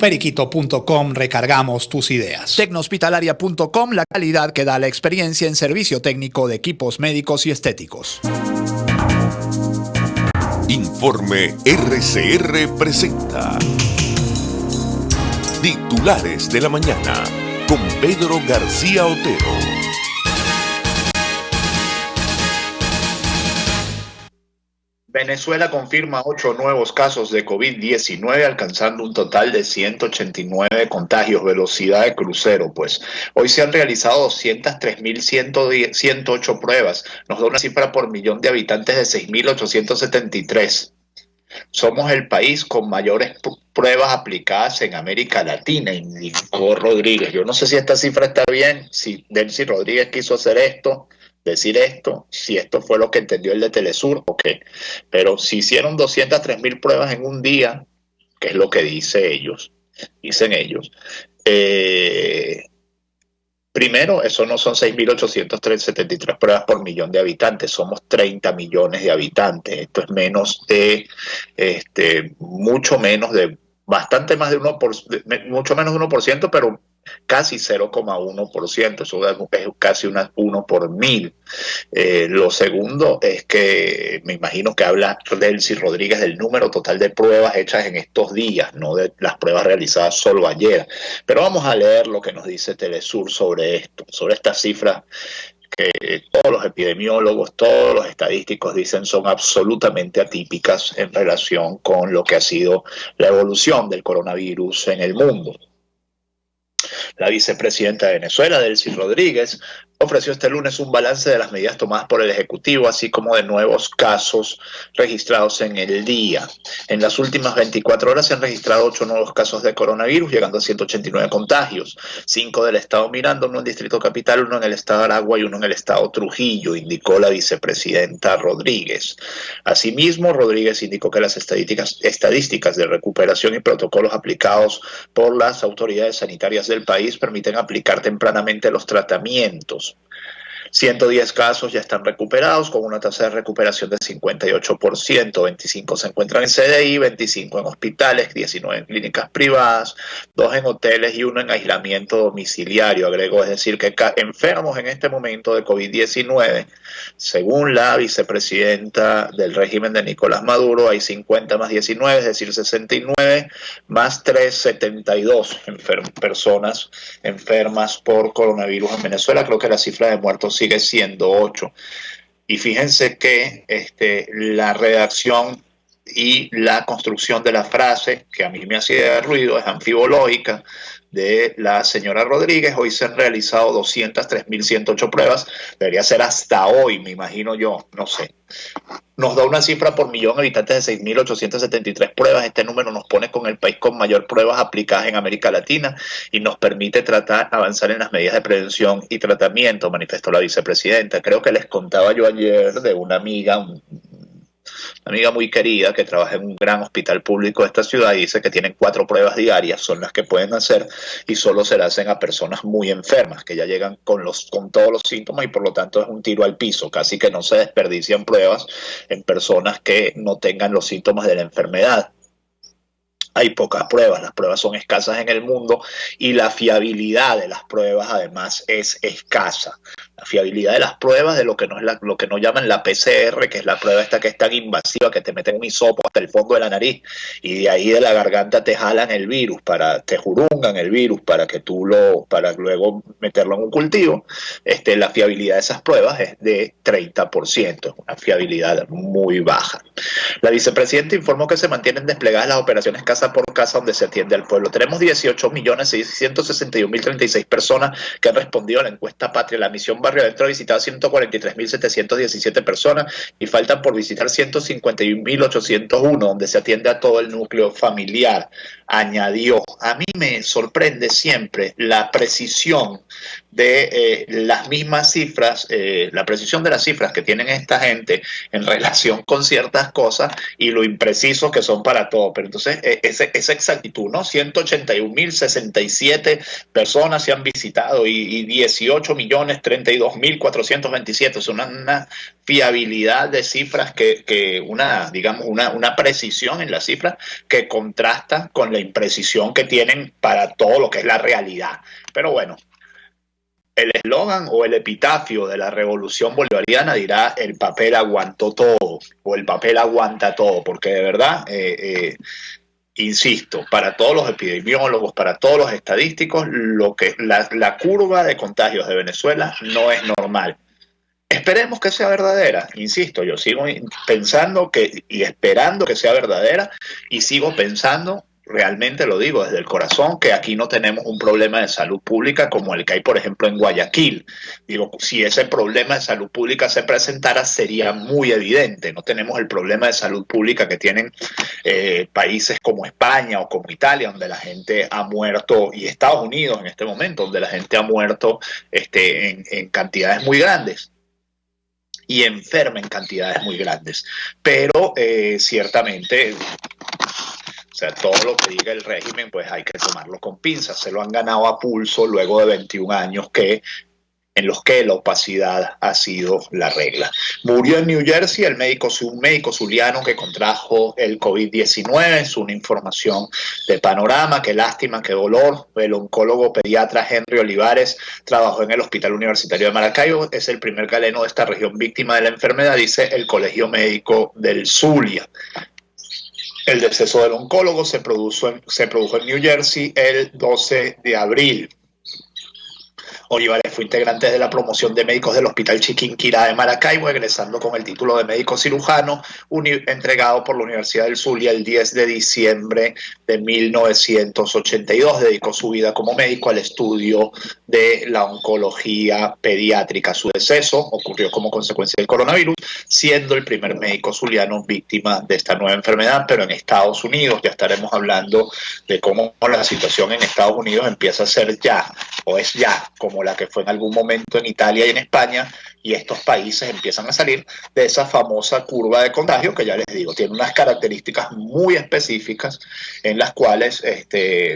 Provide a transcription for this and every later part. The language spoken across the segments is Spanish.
Periquito.com, recargamos tus ideas. Tecnohospitalaria.com, la calidad que da la experiencia en servicio técnico de equipos médicos y estéticos. Informe RCR presenta Titulares de la Mañana con Pedro García Otero. Venezuela confirma 8 nuevos casos de COVID-19, alcanzando un total de 189 contagios, velocidad de crucero. Pues hoy se han realizado 203.108 pruebas, nos da una cifra por millón de habitantes de 6.873. Somos el país con mayores pruebas aplicadas en América Latina, indicó Rodríguez. Yo no sé si esta cifra está bien, si Delcy Rodríguez quiso hacer esto, decir esto, si esto fue lo que entendió el de Telesur o qué. Pero si hicieron 203.000 pruebas en un día, que es lo que dicen ellos. Primero, eso no son 6.873 pruebas por millón de habitantes, somos 30 millones de habitantes. Esto es menos de, mucho menos de, bastante más de mucho menos de 1%, pero casi 0,1%, eso es casi 1 por 1000. Lo segundo es que me imagino que habla Delcy Rodríguez del número total de pruebas hechas en estos días, no de las pruebas realizadas solo ayer. Pero vamos a leer lo que nos dice Telesur sobre esto, sobre estas cifras que todos los epidemiólogos, todos los estadísticos dicen son absolutamente atípicas en relación con lo que ha sido la evolución del coronavirus en el mundo. La vicepresidenta de Venezuela, Delcy Rodríguez, ofreció este lunes un balance de las medidas tomadas por el Ejecutivo, así como de nuevos casos registrados en el día. En las últimas 24 horas se han registrado 8 nuevos casos de coronavirus, llegando a 189 contagios, 5 del estado Miranda, 1 en Distrito Capital, 1 en el estado Aragua y 1 en el estado Trujillo, indicó la vicepresidenta Rodríguez. Asimismo, Rodríguez indicó que las estadísticas de recuperación y protocolos aplicados por las autoridades sanitarias del país permiten aplicar tempranamente los tratamientos. 110 casos ya están recuperados con una tasa de recuperación de 58%, 25 se encuentran en CDI, 25 en hospitales, 19 en clínicas privadas, 2 en hoteles y 1 en aislamiento domiciliario, agregó. Es decir, que enfermos en este momento de COVID-19, según la vicepresidenta del régimen de Nicolás Maduro, hay 50 más 19, es decir, 69, más 3, 72 personas enfermas por coronavirus en Venezuela. Creo que la cifra de muertos sigue siendo 8. Y fíjense que la redacción y la construcción de la frase, que a mí me hacía ruido, es anfibológica, de la señora Rodríguez. Hoy se han realizado 203.108 pruebas, debería ser hasta hoy, me imagino yo, no sé. Nos da una cifra por millón de habitantes de 6.873 pruebas. Este número nos pone con el país con mayor pruebas aplicadas en América Latina y nos permite avanzar en las medidas de prevención y tratamiento, manifestó la vicepresidenta. Creo que les contaba yo ayer de una amiga muy querida que trabaja en un gran hospital público de esta ciudad y dice que tienen 4 pruebas diarias, son las que pueden hacer y solo se las hacen a personas muy enfermas, que ya llegan con todos los síntomas y por lo tanto es un tiro al piso, casi que no se desperdician pruebas en personas que no tengan los síntomas de la enfermedad. Hay pocas pruebas, las pruebas son escasas en el mundo y la fiabilidad de las pruebas además es escasa. La fiabilidad de las pruebas de lo que no llaman la PCR, que es la prueba esta que es tan invasiva que te meten un hisopo hasta el fondo de la nariz y de ahí de la garganta te jalan el virus, te jurungan el virus para luego meterlo en un cultivo. La fiabilidad de esas pruebas es de 30%, es una fiabilidad muy baja. La vicepresidenta informó que se mantienen desplegadas las operaciones casa por casa donde se atiende al pueblo. Tenemos 18.661.036 personas que han respondido a la encuesta Patria. La misión Barrio Adentro ha visitado 143.717 personas y faltan por visitar 151.801, donde se atiende a todo el núcleo familiar. Añadió, a mí me sorprende siempre la precisión de las mismas cifras, la precisión de las cifras que tienen esta gente en relación con ciertas cosas y lo imprecisos que son para todo. Pero entonces esa exactitud, ¿no? 181.067 personas se han visitado y 18.032.000 2.427, es una fiabilidad de cifras una precisión en las cifras que contrasta con la imprecisión que tienen para todo lo que es la realidad. Pero bueno, el eslogan o el epitafio de la revolución bolivariana dirá: el papel aguantó todo, o el papel aguanta todo, porque de verdad, insisto, para todos los epidemiólogos, para todos los estadísticos, la curva de contagios de Venezuela no es normal. Esperemos que sea verdadera, insisto, yo sigo pensando y esperando que sea verdadera, y sigo pensando, realmente lo digo desde el corazón, que aquí no tenemos un problema de salud pública como el que hay, por ejemplo, en Guayaquil. Digo, si ese problema de salud pública se presentara, sería muy evidente. No tenemos el problema de salud pública que tienen países como España o como Italia, donde la gente ha muerto, y Estados Unidos en este momento, donde la gente ha muerto en cantidades muy grandes y enferma en cantidades muy grandes. Pero ciertamente, o sea, todo lo que diga el régimen, pues hay que tomarlo con pinzas. Se lo han ganado a pulso luego de 21 años en los que la opacidad ha sido la regla. Murió en New Jersey un médico zuliano que contrajo el COVID-19. Es una información de Panorama. Qué lástima, qué dolor. El oncólogo pediatra Henry Olivares trabajó en el Hospital Universitario de Maracaibo. Es el primer galeno de esta región víctima de la enfermedad, dice el Colegio Médico del Zulia. El deceso del oncólogo se produjo en New Jersey el 12 de abril. Olivares fue integrante de la promoción de médicos del Hospital Chiquinquirá de Maracaibo, egresando con el título de médico cirujano, entregado por la Universidad del Zulia el 10 de diciembre de 1982. Dedicó su vida como médico al estudio de la oncología pediátrica. Su deceso ocurrió como consecuencia del coronavirus, siendo el primer médico zuliano víctima de esta nueva enfermedad, pero en Estados Unidos. Ya estaremos hablando de cómo la situación en Estados Unidos empieza a ser es ya como la que fue en algún momento en Italia y en España, y estos países empiezan a salir de esa famosa curva de contagio que, ya les digo, tiene unas características muy específicas en las cuales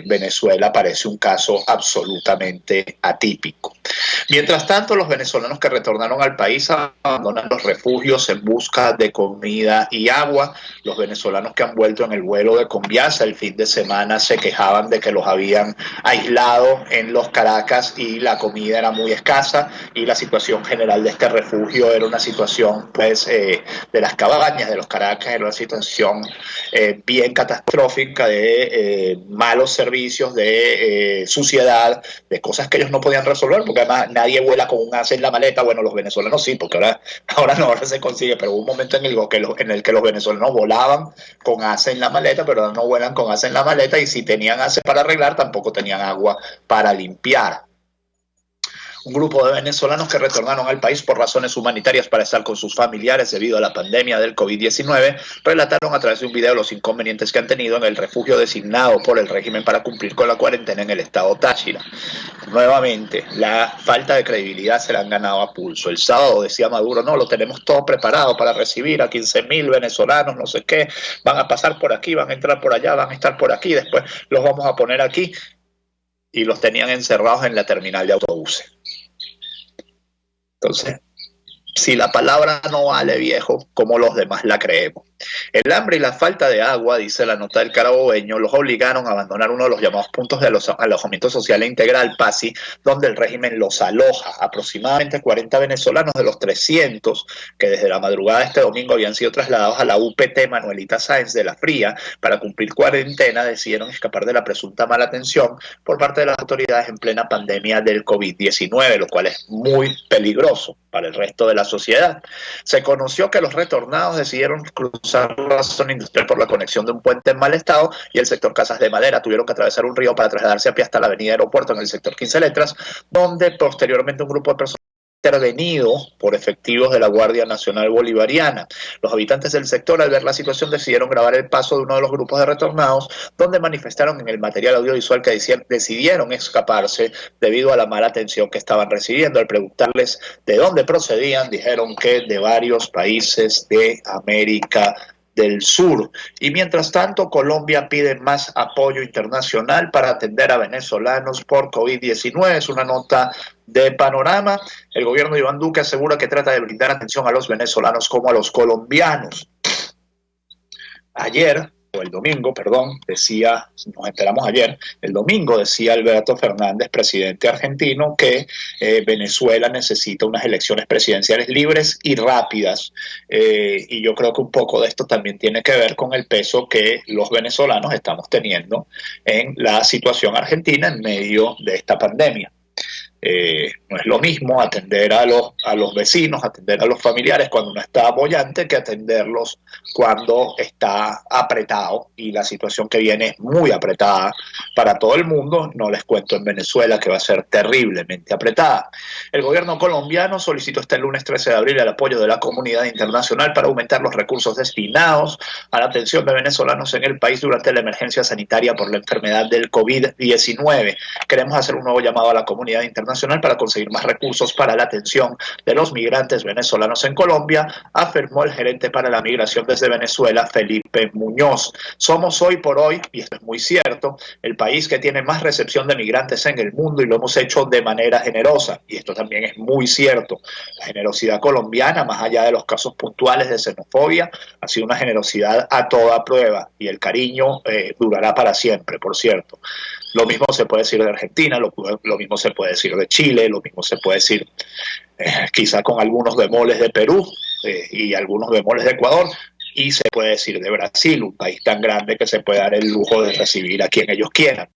Venezuela parece un caso absolutamente atípico. Mientras tanto, los venezolanos que retornaron al país abandonan los refugios en busca de comida y agua. Los venezolanos que han vuelto en el vuelo de Conviasa el fin de semana se quejaban de que los habían aislado en los Caracas y la comida era muy escasa, y la situación general de este refugio era una situación, pues, de las cabañas de los Caracas, era una situación bien catastrófica, de malos servicios, de suciedad, de cosas que ellos no podían resolver, porque además nadie vuela con un ase en la maleta. Bueno, los venezolanos sí, porque ahora se consigue, pero hubo un momento en el que los venezolanos volaban con ase en la maleta, pero ahora no vuelan con ase en la maleta, y si tenían ase para arreglar, tampoco tenían agua para limpiar. Un grupo de venezolanos que retornaron al país por razones humanitarias para estar con sus familiares debido a la pandemia del COVID-19 relataron a través de un video los inconvenientes que han tenido en el refugio designado por el régimen para cumplir con la cuarentena en el estado Táchira. Nuevamente, la falta de credibilidad se la han ganado a pulso. El sábado decía Maduro: no, lo tenemos todo preparado para recibir a 15.000 venezolanos, no sé qué, van a pasar por aquí, van a entrar por allá, van a estar por aquí, después los vamos a poner aquí, y los tenían encerrados en la terminal de autobuses. Entonces, si la palabra no vale, viejo, ¿cómo los demás la creemos? El hambre y la falta de agua, dice la nota del Carabobeño, los obligaron a abandonar uno de los llamados puntos de alojamiento social e integral, PASI, donde el régimen los aloja. Aproximadamente 40 venezolanos de los 300 que desde la madrugada de este domingo habían sido trasladados a la UPT Manuelita Sáenz de la Fría para cumplir cuarentena, decidieron escapar de la presunta mala atención por parte de las autoridades en plena pandemia del COVID-19, lo cual es muy peligroso para el resto de la sociedad. Se conoció que los retornados decidieron cruzar la zona industrial por la conexión de un puente en mal estado y el sector Casas de Madera. Tuvieron que atravesar un río para trasladarse a pie hasta la avenida Aeropuerto en el sector 15 Letras, donde posteriormente un grupo de personas intervenido por efectivos de la Guardia Nacional Bolivariana. Los habitantes del sector, al ver la situación, decidieron grabar el paso de uno de los grupos de retornados, donde manifestaron en el material audiovisual que decidieron escaparse debido a la mala atención que estaban recibiendo. Al preguntarles de dónde procedían, dijeron que de varios países de América del Sur. Y mientras tanto, Colombia pide más apoyo internacional para atender a venezolanos por COVID-19. Es una nota de Panorama. El gobierno de Iván Duque asegura que trata de brindar atención a los venezolanos como a los colombianos. El domingo, nos enteramos ayer, el domingo decía Alberto Fernández, presidente argentino, que Venezuela necesita unas elecciones presidenciales libres y rápidas, y yo creo que un poco de esto también tiene que ver con el peso que los venezolanos estamos teniendo en la situación argentina en medio de esta pandemia. No es lo mismo atender a los vecinos, atender a los familiares cuando uno está boyante que atenderlos cuando está apretado, y la situación que viene es muy apretada para todo el mundo. No les cuento en Venezuela, que va a ser terriblemente apretada. El gobierno colombiano solicitó este lunes 13 de abril el apoyo de la comunidad internacional para aumentar los recursos destinados a la atención de venezolanos en el país durante la emergencia sanitaria por la enfermedad del COVID-19. Queremos hacer un nuevo llamado a la comunidad internacional para conseguir más recursos para la atención de los migrantes venezolanos en Colombia, afirmó el gerente para la migración desde Venezuela, Felipe Muñoz. Somos hoy por hoy, y esto es muy cierto, el país que tiene más recepción de migrantes en el mundo, y lo hemos hecho de manera generosa, y esto también es muy cierto. La generosidad colombiana, más allá de los casos puntuales de xenofobia, ha sido una generosidad a toda prueba, y el cariño durará para siempre, por cierto. Lo mismo se puede decir de Argentina, lo mismo se puede decir de Chile, lo mismo se puede decir quizá con algunos bemoles de Perú y algunos bemoles de Ecuador, y se puede decir de Brasil, un país tan grande que se puede dar el lujo de recibir a quien ellos quieran.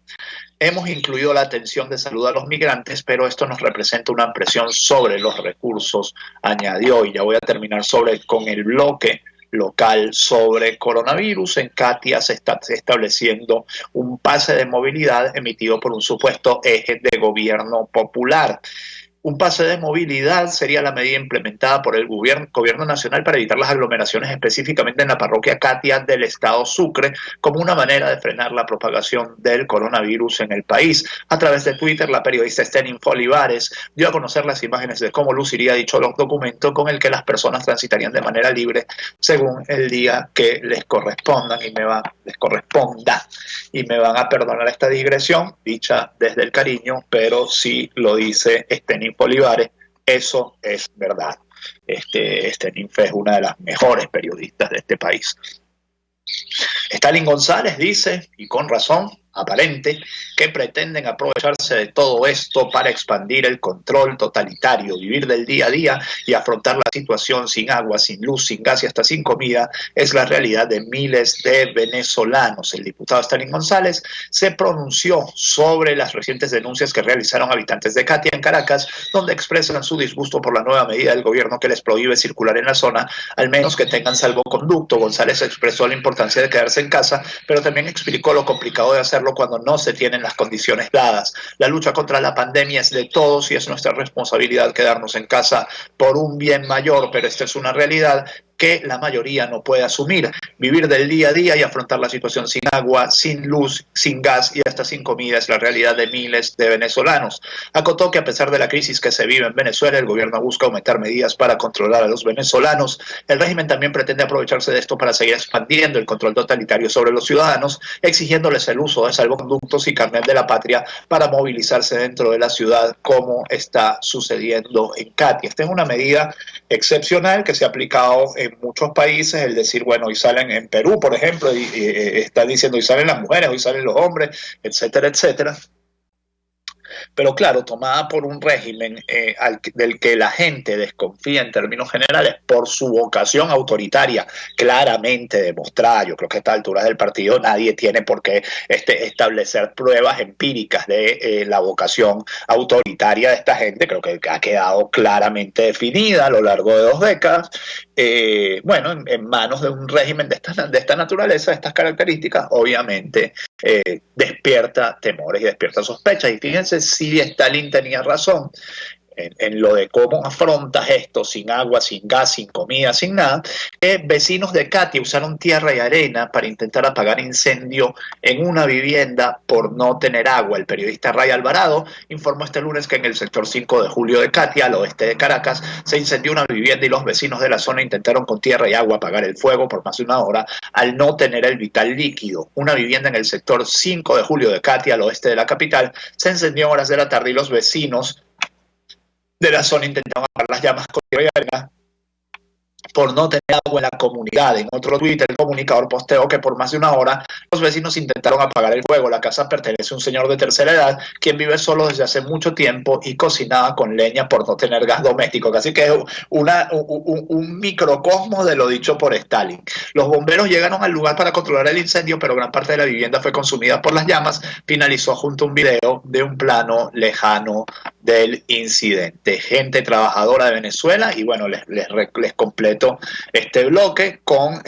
Hemos incluido la atención de salud a los migrantes, pero esto nos representa una presión sobre los recursos, añadió. Y ya voy a terminar con el bloque local sobre coronavirus. En Catia se está estableciendo un pase de movilidad emitido por un supuesto eje de gobierno popular. Un pase de movilidad sería la medida implementada por el gobierno nacional para evitar las aglomeraciones, específicamente en la parroquia Catia del estado Sucre, como una manera de frenar la propagación del coronavirus en el país. A través de Twitter, la periodista Estenin Olivares dio a conocer las imágenes de cómo luciría dicho documento, con el que las personas transitarían de manera libre según el día que les corresponda, y me van a perdonar esta digresión dicha desde el cariño, pero sí lo dice Estenin Olivares, eso es verdad. Estenin es una de las mejores periodistas de este país. Stalin González dice, y con razón aparente, que pretenden aprovecharse de todo esto para expandir el control totalitario. Vivir del día a día y afrontar la situación sin agua, sin luz, sin gas y hasta sin comida es la realidad de miles de venezolanos. El diputado Stalin González se pronunció sobre las recientes denuncias que realizaron habitantes de Catia en Caracas, donde expresan su disgusto por la nueva medida del gobierno que les prohíbe circular en la zona, al menos que tengan salvoconducto. González expresó la importancia de quedarse en casa, pero también explicó lo complicado de hacerlo cuando no se tienen las condiciones dadas. La lucha contra la pandemia es de todos y es nuestra responsabilidad quedarnos en casa por un bien mayor, pero esta es una realidad que la mayoría no puede asumir. Vivir del día a día y afrontar la situación sin agua, sin luz, sin gas y hasta sin comida es la realidad de miles de venezolanos. Acotó que a pesar de la crisis que se vive en Venezuela, el gobierno busca aumentar medidas para controlar a los venezolanos. El régimen también pretende aprovecharse de esto para seguir expandiendo el control totalitario sobre los ciudadanos, exigiéndoles el uso de salvoconductos y carnet de la patria para movilizarse dentro de la ciudad, como está sucediendo en Catia. Esta es una medida excepcional que se ha aplicado en muchos países, el decir, bueno, hoy salen en Perú, por ejemplo, y están diciendo hoy salen las mujeres, hoy salen los hombres, etcétera, etcétera. Pero claro, tomada por un régimen del que la gente desconfía en términos generales por su vocación autoritaria claramente demostrada. Yo creo que a esta altura del partido nadie tiene por qué establecer pruebas empíricas de la vocación autoritaria de esta gente. Creo que ha quedado claramente definida a lo largo de 2 décadas. En manos de un régimen de esta naturaleza, de estas características, obviamente despierta temores y despierta sospechas. Y fíjense, si Stalin tenía razón. en lo de cómo afrontas esto sin agua, sin gas, sin comida, sin nada, vecinos de Katia usaron tierra y arena para intentar apagar incendio en una vivienda por no tener agua. El periodista Ray Alvarado informó este lunes que en el sector 5 de julio de Katia, al oeste de Caracas, se incendió una vivienda y los vecinos de la zona intentaron con tierra y agua apagar el fuego por más de una hora al no tener el vital líquido. Una vivienda en el sector 5 de julio de Katia, al oeste de la capital, se encendió en horas de la tarde y los vecinos de la zona intentaron apagar las llamas con tierra y arena por no tener agua en la comunidad. En otro tuit, el comunicador posteó que por más de una hora los vecinos intentaron apagar el fuego. La casa pertenece a un señor de tercera edad, quien vive solo desde hace mucho tiempo y cocinaba con leña por no tener gas doméstico. Así que es un microcosmos de lo dicho por Stalin. Los bomberos llegaron al lugar para controlar el incendio, pero gran parte de la vivienda fue consumida por las llamas. Finalizó junto a un video de un plano lejano del incidente. Gente trabajadora de Venezuela, y bueno, les completo este bloque con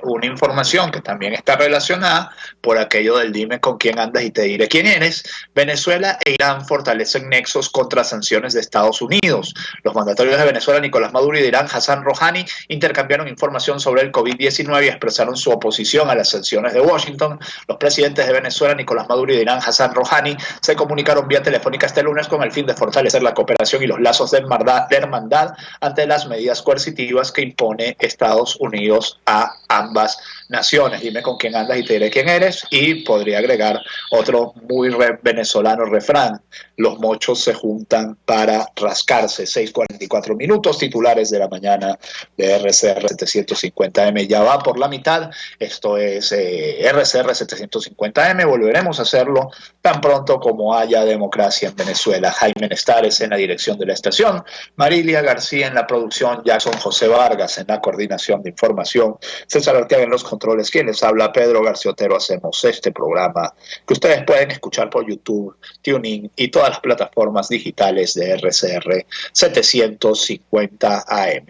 una información que también está relacionada por aquello del dime con quién andas y te diré quién eres. Venezuela e Irán fortalecen nexos contra sanciones de Estados Unidos. Los mandatarios de Venezuela, Nicolás Maduro, y de Irán, Hassan Rouhani, intercambiaron información sobre el COVID-19 y expresaron su oposición a las sanciones de Washington. Los presidentes de Venezuela, Nicolás Maduro, y de Irán, Hassan Rouhani, se comunicaron vía telefónica este lunes con el fin de fortalecer la cooperación y los lazos de hermandad ante las medidas coercitivas que impone Estados Unidos a ambas naciones. Dime con quién andas y te diré quién eres. Y podría agregar otro muy venezolano refrán: los mochos se juntan para rascarse. 6:44 minutos, titulares de la mañana de RCR 750M. Ya va por la mitad. Esto es RCR 750M. Volveremos a hacerlo tan pronto como haya democracia en Venezuela. Jaime Nestares en la dirección de la estación, Marilia García en la producción, Jackson José Vargas en la coordinación de información, César Arteaga en los controles, quien les habla, Pedro García Otero. Hacemos este programa que ustedes pueden escuchar por YouTube, TuneIn y todas las plataformas digitales de RCR 750 AM.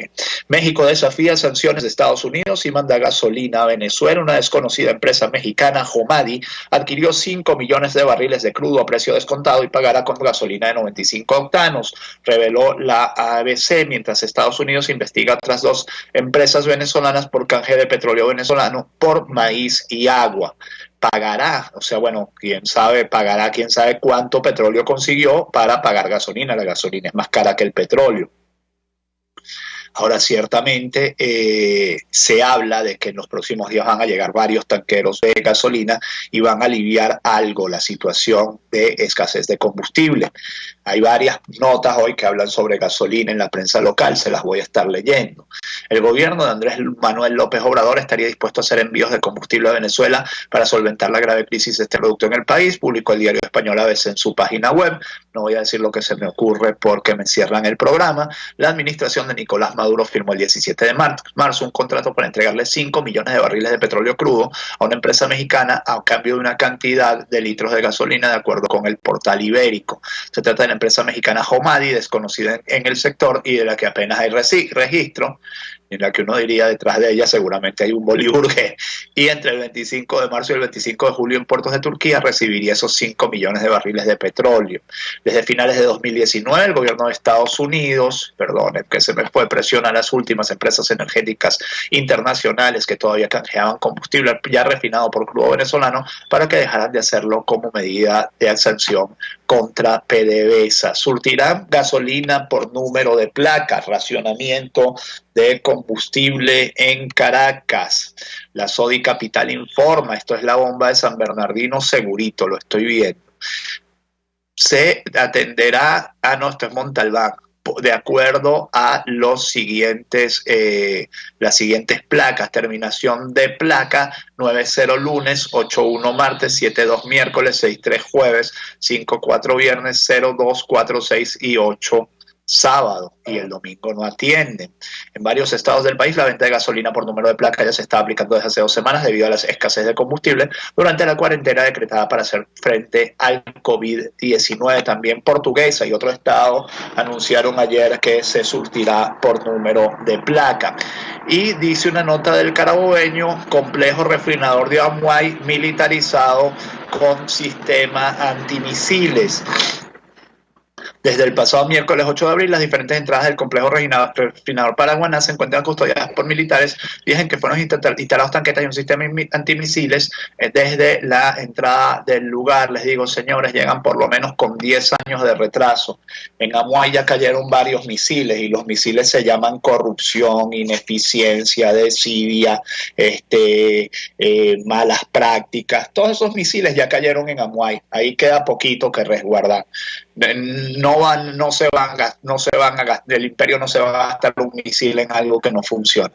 México desafía sanciones de Estados Unidos y manda gasolina a Venezuela. Una desconocida empresa mexicana, Homadi, adquirió 5 millones de barriles de crudo a precio descontado y pagará con gasolina de 95 octanos, reveló la ABC, mientras Estados Unidos investiga otras 2 empresas venezolanas por canje de petróleo venezolano por maíz y agua. Pagará, o sea, bueno, quién sabe, pagará quién sabe cuánto petróleo consiguió para pagar gasolina. La gasolina es más cara que el petróleo. Ahora, ciertamente se habla de que en los próximos días van a llegar varios tanqueros de gasolina y van a aliviar algo la situación de escasez de combustible. Hay varias notas hoy que hablan sobre gasolina en la prensa local, se las voy a estar leyendo. El gobierno de Andrés Manuel López Obrador estaría dispuesto a hacer envíos de combustible a Venezuela para solventar la grave crisis de este producto en el país, publicó el diario español ABC en su página web. No voy a decir lo que se me ocurre porque me encierran el programa. La administración de Nicolás Maduro firmó el 17 de marzo un contrato para entregarle 5 millones de barriles de petróleo crudo a una empresa mexicana a cambio de una cantidad de litros de gasolina, de acuerdo con el portal Ibérico. Se trata de la empresa mexicana Homadi, desconocida en el sector y de la que apenas hay registro, en la que uno diría detrás de ella seguramente hay un boliburgués, y entre el 25 de marzo y el 25 de julio en puertos de Turquía recibiría esos 5 millones de barriles de petróleo. Desde finales de 2019 el gobierno de Estados Unidos, que se me fue, presiona a las últimas empresas energéticas internacionales que todavía canjeaban combustible ya refinado por crudo venezolano para que dejaran de hacerlo como medida de sanción contra PDVSA. Surtirán gasolina por número de placas, racionamiento de combustible en Caracas. La Sodi Capital informa, esto es la bomba de San Bernardino segurito, lo estoy viendo. Se atenderá, esto es Montalbán, de acuerdo a las siguientes placas: terminación de placa 90 lunes, 81 martes, 72 miércoles, 63 jueves, 54 viernes, 02, 46 y 8 sábado, y el domingo no atienden. En varios estados del país la venta de gasolina por número de placa ya se está aplicando desde hace 2 semanas debido a la escasez de combustible durante la cuarentena decretada para hacer frente al COVID-19. También Portuguesa y otro estado anunciaron ayer que se surtirá por número de placa. Y dice una nota del Carabobeño: complejo refinador de Amuay militarizado con sistema antimisiles. Desde el pasado miércoles 8 de abril, las diferentes entradas del complejo refinador Paraguaná se encuentran custodiadas por militares y en que fueron instalados tanquetas y un sistema antimisiles desde la entrada del lugar. Les digo, señores, llegan por lo menos con 10 años de retraso. En Amuay ya cayeron varios misiles y los misiles se llaman corrupción, ineficiencia, desidia, malas prácticas. Todos esos misiles ya cayeron en Amuay. Ahí queda poquito que resguardar. No se van a gastar, el imperio no se va a gastar un misil en algo que no funciona,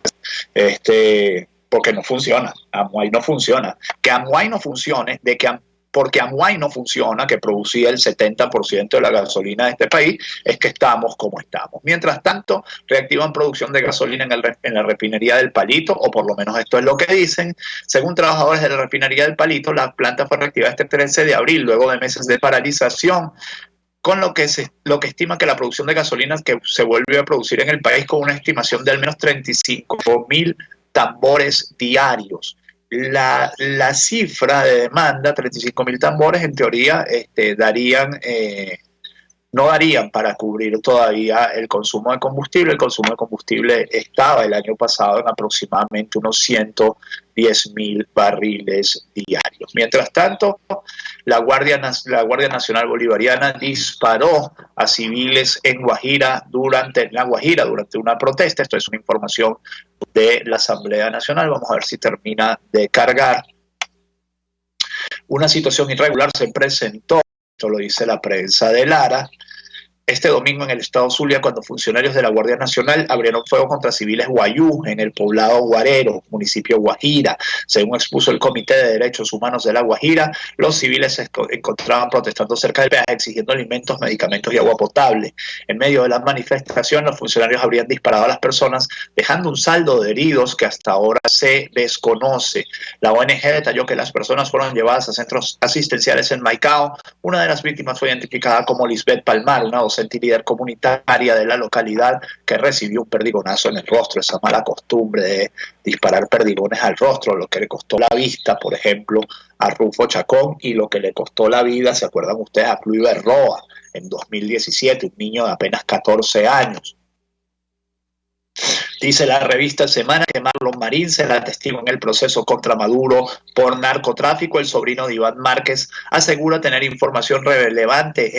porque no funciona. Amuay no funciona. Que Amuay no funcione, porque Amuay no funciona, que producía el 70% de la gasolina de este país, es que estamos como estamos. Mientras tanto, reactivan producción de gasolina en la refinería del Palito, o por lo menos esto es lo que dicen. Según trabajadores de la refinería del Palito, la planta fue reactivada este 13 de abril, luego de meses de paralización, con lo que estima que la producción de gasolina que se vuelve a producir en el país con una estimación de al menos 35.000 tambores diarios. La cifra de demanda, 35.000 tambores, en teoría no darían para cubrir todavía el consumo de combustible. El consumo de combustible estaba el año pasado en aproximadamente unos 110.000 barriles diarios. Mientras tanto, la Guardia Nacional Bolivariana disparó a civiles en Guajira durante una protesta. Esto es una información de la Asamblea Nacional. Vamos a ver si termina de cargar. Una situación irregular se presentó, esto lo dice la prensa de Lara, este domingo en el estado Zulia, cuando funcionarios de la Guardia Nacional abrieron fuego contra civiles guayú en el poblado Guarero, municipio Guajira. Según expuso el Comité de Derechos Humanos de la Guajira, los civiles se encontraban protestando cerca del peaje exigiendo alimentos, medicamentos y agua potable. En medio de la manifestación, los funcionarios habrían disparado a las personas, dejando un saldo de heridos que hasta ahora se desconoce. La ONG detalló que las personas fueron llevadas a centros asistenciales en Maicao. Una de las víctimas fue identificada como Lisbeth Palmar, una docente y líder comunitaria de la localidad que recibió un perdigonazo en el rostro. Esa mala costumbre de disparar perdigones al rostro, lo que le costó la vista, por ejemplo, a Rufo Chacón, y lo que le costó la vida, ¿se acuerdan ustedes?, a Kluivert Roa en 2017, un niño de apenas 14 años. Dice la revista Semana que Marlon Marín será testigo en el proceso contra Maduro por narcotráfico. El sobrino de Iván Márquez asegura tener información relevante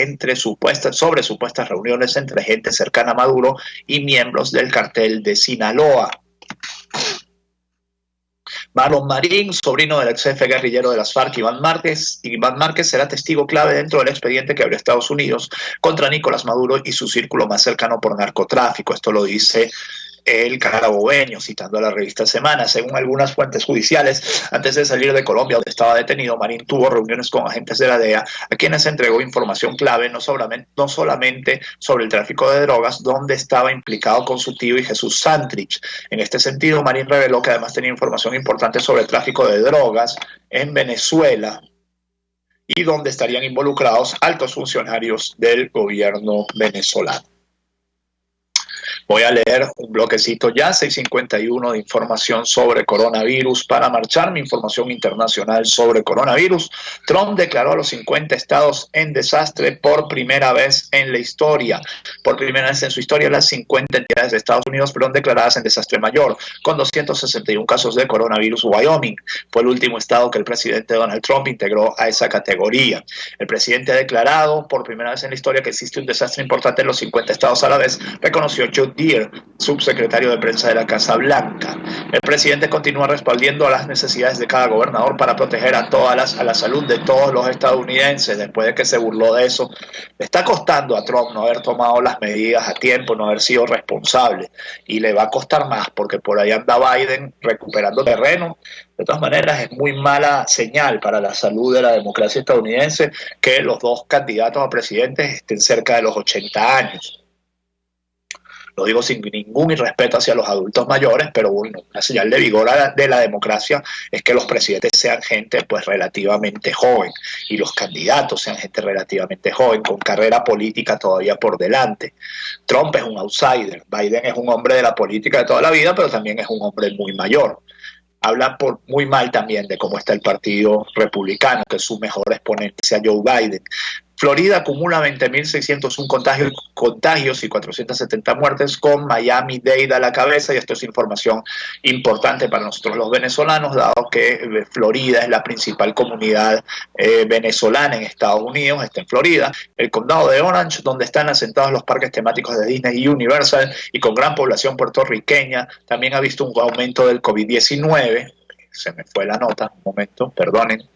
sobre supuestas reuniones entre gente cercana a Maduro y miembros del cartel de Sinaloa. Marlon Marín, sobrino del ex jefe guerrillero de las FARC, Iván Márquez, será testigo clave dentro del expediente que abrió Estados Unidos contra Nicolás Maduro y su círculo más cercano por narcotráfico. Esto lo dice el carabobeño, citando a la revista Semana. Según algunas fuentes judiciales, antes de salir de Colombia, donde estaba detenido, Marín tuvo reuniones con agentes de la DEA, a quienes entregó información clave, no solamente sobre el tráfico de drogas, donde estaba implicado con su tío y Jesús Santrich. En este sentido, Marín reveló que además tenía información importante sobre el tráfico de drogas en Venezuela y donde estarían involucrados altos funcionarios del gobierno venezolano. Voy a leer un bloquecito ya, 6:51 de información sobre coronavirus para marchar. Mi información internacional sobre coronavirus. Trump declaró a los 50 estados en desastre por primera vez en la historia. Por primera vez en su historia, las 50 entidades de Estados Unidos fueron declaradas en desastre mayor, con 261 casos de coronavirus. Wyoming fue el último estado que el presidente Donald Trump integró a esa categoría. El presidente ha declarado por primera vez en la historia que existe un desastre importante en los 50 estados a la vez, reconoció Joe Deere, subsecretario de prensa de la Casa Blanca. El presidente continúa respaldando a las necesidades de cada gobernador para proteger a la salud de todos los estadounidenses. Después de que se burló de eso, le está costando a Trump no haber tomado las medidas a tiempo, no haber sido responsable, y le va a costar más porque por ahí anda Biden recuperando terreno. De todas maneras, es muy mala señal para la salud de la democracia estadounidense que los dos candidatos a presidentes estén cerca de los 80 años. Lo digo sin ningún irrespeto hacia los adultos mayores, pero bueno, una señal de vigor de la democracia es que los presidentes sean gente pues relativamente joven y los candidatos sean gente relativamente joven, con carrera política todavía por delante. Trump es un outsider, Biden es un hombre de la política de toda la vida, pero también es un hombre muy mayor. Habla muy mal también de cómo está el Partido Republicano, que su mejor exponente sea Joe Biden. Florida acumula 20.601 contagios y 470 muertes, con Miami-Dade a la cabeza, y esto es información importante para nosotros los venezolanos, dado que Florida es la principal comunidad venezolana en Estados Unidos, está en Florida. El condado de Orange, donde están asentados los parques temáticos de Disney y Universal, y con gran población puertorriqueña, también ha visto un aumento del COVID-19. Se me fue la nota, un momento, perdonen.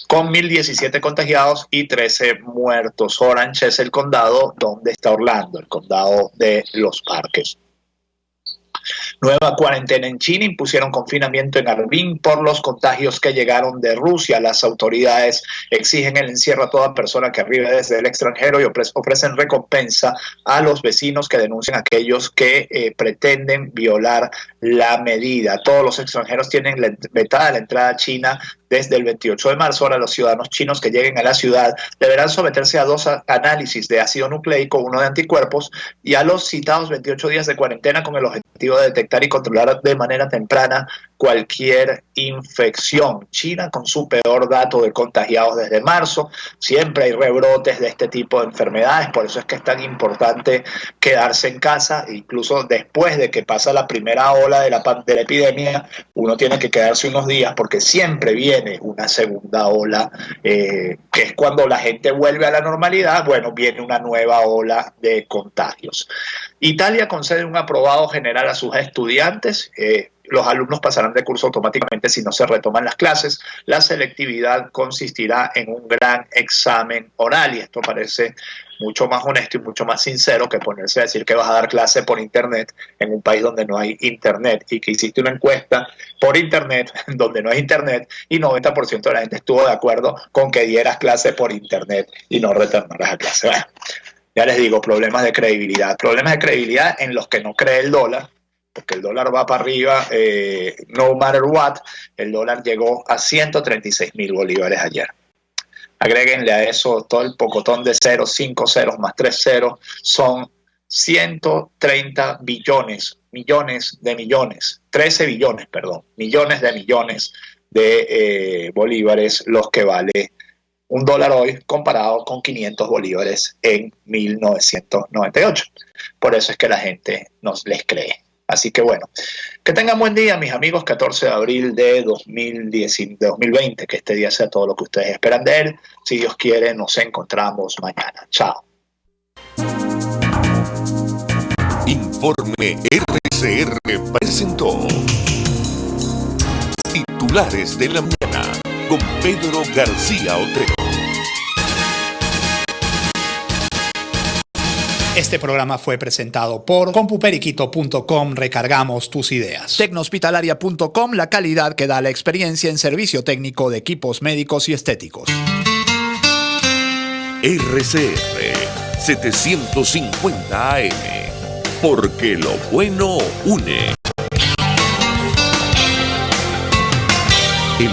Con 1.017 contagiados y 13 muertos. Orange es el condado donde está Orlando, el condado de los parques. Nueva cuarentena en China, impusieron confinamiento en Harbin por los contagios que llegaron de Rusia. Las autoridades exigen el encierro a toda persona que arribe desde el extranjero y ofrecen recompensa a los vecinos que denuncian a aquellos que pretenden violar la medida. Todos los extranjeros tienen vetada la entrada a China desde el 28 de marzo. Ahora los ciudadanos chinos que lleguen a la ciudad deberán someterse a 2 análisis de ácido nucleico, uno de anticuerpos, y a los citados 28 días de cuarentena con el objetivo de detectar y controlar de manera temprana cualquier infección. China con su peor dato de contagiados desde marzo. Siempre hay rebrotes de este tipo de enfermedades, por eso es que es tan importante quedarse en casa. Incluso después de que pasa la primera ola de la epidemia, uno tiene que quedarse unos días, porque siempre viene una segunda ola, que es cuando la gente vuelve a la normalidad. Bueno, viene una nueva ola de contagios. Italia concede un aprobado general a sus estudiantes. Los alumnos pasarán de curso automáticamente si no se retoman las clases. La selectividad consistirá en un gran examen oral, y esto parece mucho más honesto y mucho más sincero que ponerse a decir que vas a dar clase por internet en un país donde no hay internet, y que hiciste una encuesta por internet donde no hay internet y 90% de la gente estuvo de acuerdo con que dieras clase por internet y no retornaras a clase. Bueno, ya les digo, problemas de credibilidad en los que no cree el dólar, porque el dólar va para arriba, no matter what. El dólar llegó a 136.000 bolívares ayer. Agréguenle a eso todo el pocotón de ceros, 5 ceros más 3 ceros, son 130 billones, millones de millones, 13 billones, perdón, millones de bolívares los que vale un dólar hoy, comparado con 500 bolívares en 1998. Por eso es que la gente nos les cree. Así que bueno, que tengan buen día, mis amigos. 14 de abril de 2020, que este día sea todo lo que ustedes esperan de él. Si Dios quiere, nos encontramos mañana. Chao. Informe RCR presentó Titulares de la Mañana con Pedro García Otero. Este programa fue presentado por compuperiquito.com. Recargamos tus ideas. Tecnohospitalaria.com, la calidad que da la experiencia en servicio técnico de equipos médicos y estéticos. RCR 750 AM, porque lo bueno une.